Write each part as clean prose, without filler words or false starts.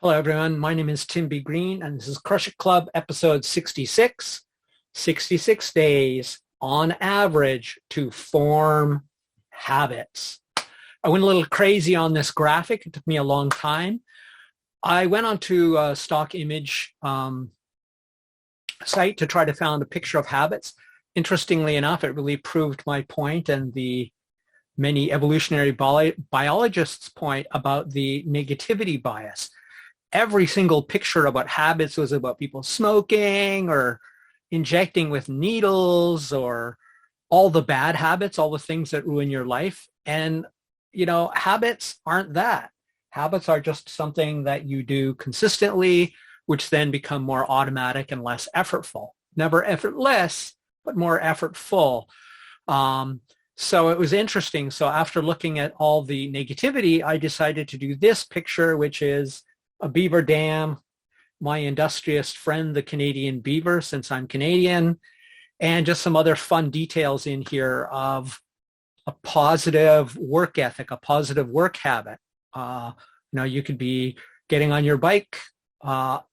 Hello, everyone. My name is Tim B. Green, and this is Crush It Club episode 66, 66 days on average to form habits. I went a little crazy on this graphic. It took me a long time. I went onto a stock image site to try to find a picture of habits. Interestingly enough, it really proved my point and the many evolutionary biologists' point about the negativity bias. Every single picture about habits was about people smoking or injecting with needles or all the bad habits, all the things that ruin your life. And, habits aren't that. Habits are just something that you do consistently, which then become more automatic and less effortful. Never effortless, but more effortful. So it was interesting. So after looking at all the negativity, I decided to do this picture, which is a beaver dam, my industrious friend, the Canadian beaver, since I'm Canadian, and just some other fun details in here of a positive work ethic, a positive work habit. You could be getting on your bike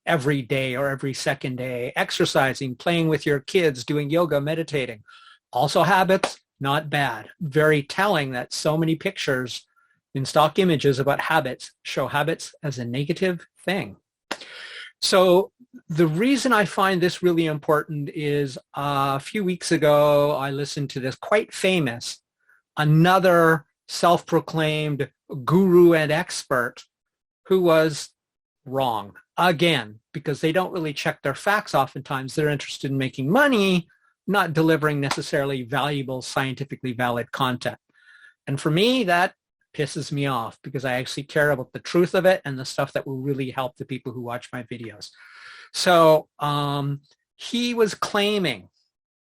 every day or every second day, exercising, playing with your kids, doing yoga, meditating. Also habits, not bad. Very telling that so many pictures in stock images about habits show habits as a negative thing. So the reason I find this really important is a few weeks ago, I listened to this quite famous, another self-proclaimed guru and expert who was wrong again, because they don't really check their facts oftentimes. They're interested in making money, not delivering necessarily valuable, scientifically valid content. And for me, that pisses me off because I actually care about the truth of it and the stuff that will really help the people who watch my videos. So he was claiming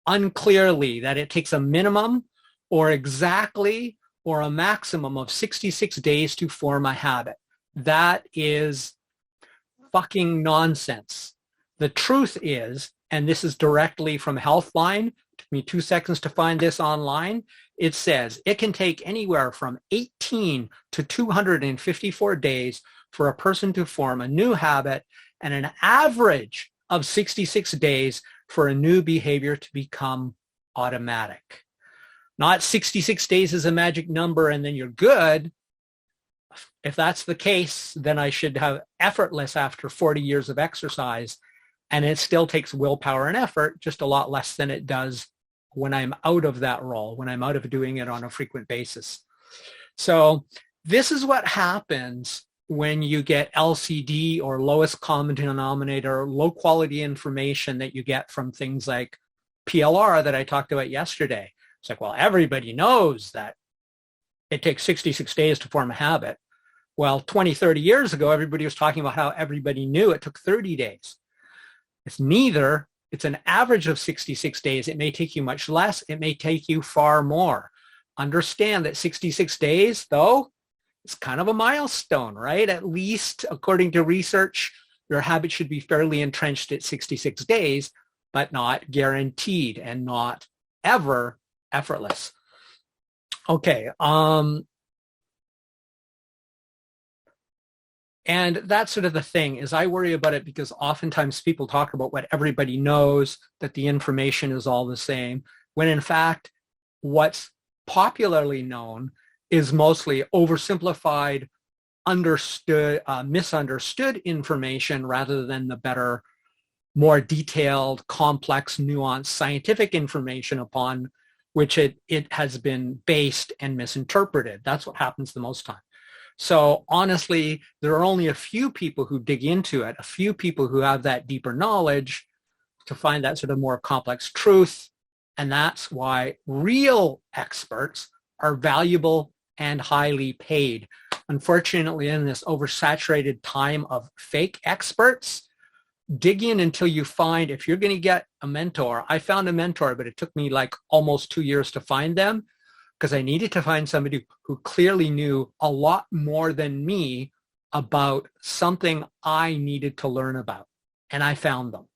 unclearly that it takes a minimum or exactly or a maximum of 66 days to form a habit. That is fucking nonsense. The truth is, and this is directly from Healthline, it took me 2 seconds to find this online, it says it can take anywhere from 18 to 254 days for a person to form a new habit and an average of 66 days for a new behavior to become automatic. Not 66 days is a magic number and then you're good. If that's the case, then I should have effortless after 40 years of exercise, and it still takes willpower and effort, just a lot less than it does when I'm out of that role, when I'm out of doing it on a frequent basis. So this is what happens when you get LCD or lowest common denominator, low quality information that you get from things like PLR that I talked about yesterday. It's like, well, everybody knows that it takes 66 days to form a habit. Well, 20, 30 years ago, everybody was talking about how everybody knew it took 30 days. It's neither. It's an average of 66 days. It may take you much less. It may take you far more. Understand that 66 days, though, it's kind of a milestone, right? At least, according to research, your habit should be fairly entrenched at 66 days, but not guaranteed and not ever effortless. Okay. And that's sort of the thing is I worry about it because oftentimes people talk about what everybody knows, that the information is all the same, when in fact, what's popularly known is mostly oversimplified, misunderstood information rather than the better, more detailed, complex, nuanced scientific information upon which it has been based and misinterpreted. That's what happens the most time. So honestly, there are only a few people who dig into it, a few people who have that deeper knowledge to find that sort of more complex truth. And that's why real experts are valuable and highly paid. Unfortunately, in this oversaturated time of fake experts, dig in until you find, if you're going to get a mentor, I found a mentor, but it took me like almost 2 years to find them, because I needed to find somebody who clearly knew a lot more than me about something I needed to learn about. And I found them.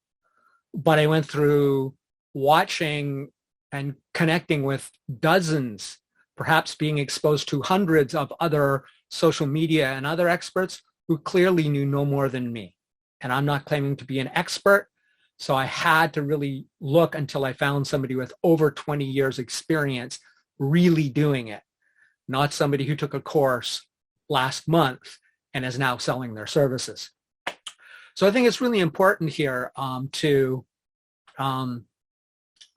But I went through watching and connecting with dozens, perhaps being exposed to hundreds of other social media and other experts who clearly knew no more than me. And I'm not claiming to be an expert, so I had to really look until I found somebody with over 20 years experience really doing it, not somebody who took a course last month and is now selling their services. So I think it's really important here to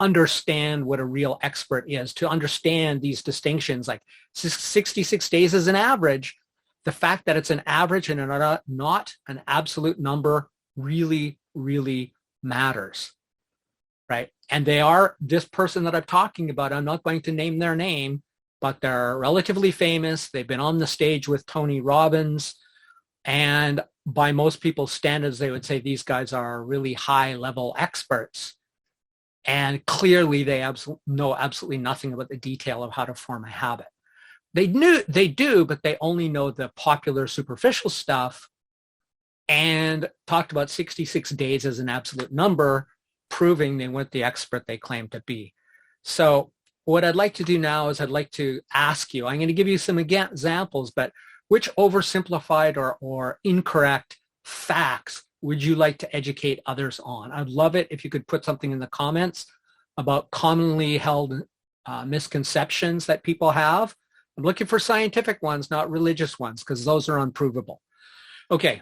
understand what a real expert is, to understand these distinctions, like 66 days is an average. The fact that it's an average and not an absolute number really, really matters, right? And they are, this person that I'm talking about, I'm not going to name their name, but they're relatively famous. They've been on the stage with Tony Robbins, and by most people's standards, they would say these guys are really high-level experts. And clearly, they know absolutely nothing about the detail of how to form a habit. They do, but they only know the popular superficial stuff, and talked about 66 days as an absolute number, proving they weren't the expert they claimed to be. So what I'd like to do now is I'd like to ask you, I'm going to give you some examples, but which oversimplified or incorrect facts would you like to educate others on? I'd love it if you could put something in the comments about commonly held misconceptions that people have. I'm looking for scientific ones, not religious ones, because those are unprovable. Okay,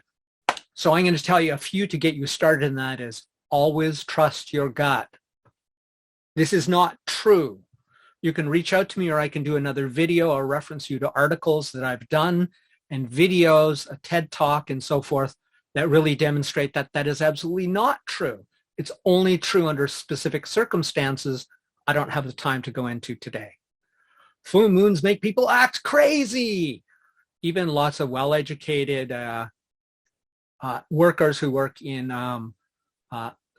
so I'm going to tell you a few to get you started, and that is always trust your gut. This is not true. You can reach out to me, or I can do another video or reference you to articles that I've done and videos, a TED Talk, and so forth that really demonstrate that that is absolutely not true. It's only true under specific circumstances I don't have the time to go into today. Full moons make people act crazy. Even lots of well-educated workers who work in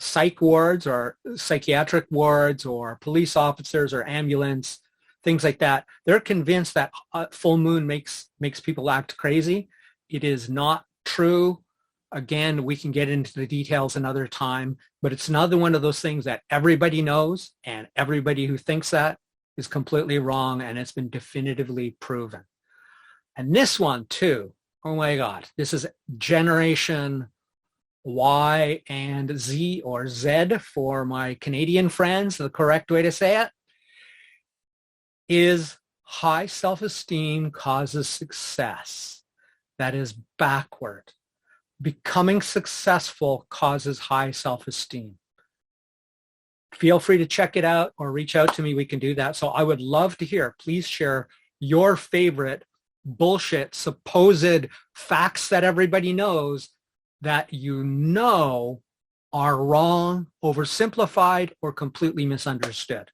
psych wards or psychiatric wards or police officers or ambulance, things like that, they're convinced that full moon makes people act crazy. It is not true. Again, we can get into the details another time, but it's another one of those things that everybody knows, and everybody who thinks that is completely wrong, and it's been definitively proven. And this one too, oh my God, this is generation Y and Z, or Z for my Canadian friends. The correct way to say it is high self-esteem causes success. That is backward. Becoming successful causes high self-esteem. Feel free to check it out or reach out to me. We can do that. So I would love to hear, please share your favorite bullshit, supposed facts that everybody knows that you know are wrong, oversimplified, or completely misunderstood.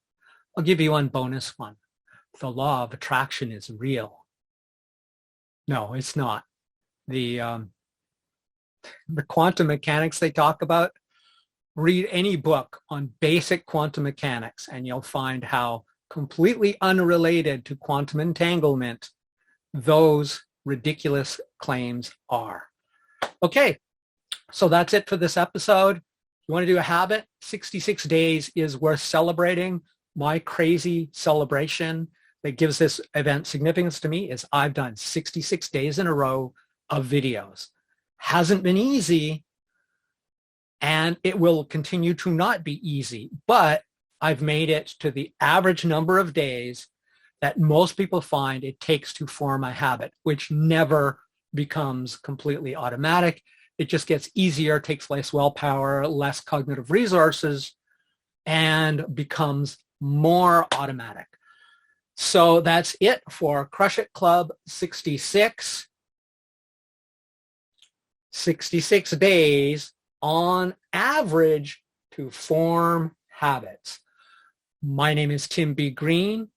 I'll give you one bonus one. The law of attraction is real. No, it's not. The quantum mechanics they talk about, read any book on basic quantum mechanics and you'll find how completely unrelated to quantum entanglement those ridiculous claims are. Okay, so that's it for this episode. You want to do a habit? 66 days is worth celebrating. My crazy celebration that gives this event significance to me is I've done 66 days in a row of videos. Hasn't been easy, and it will continue to not be easy, but I've made it to the average number of days that most people find it takes to form a habit, which never becomes completely automatic. It just gets easier, takes less willpower, less cognitive resources, and becomes more automatic. So that's it for Crush It Club 66. 66 days on average to form habits. My name is Tim B. Green.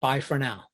Bye for now.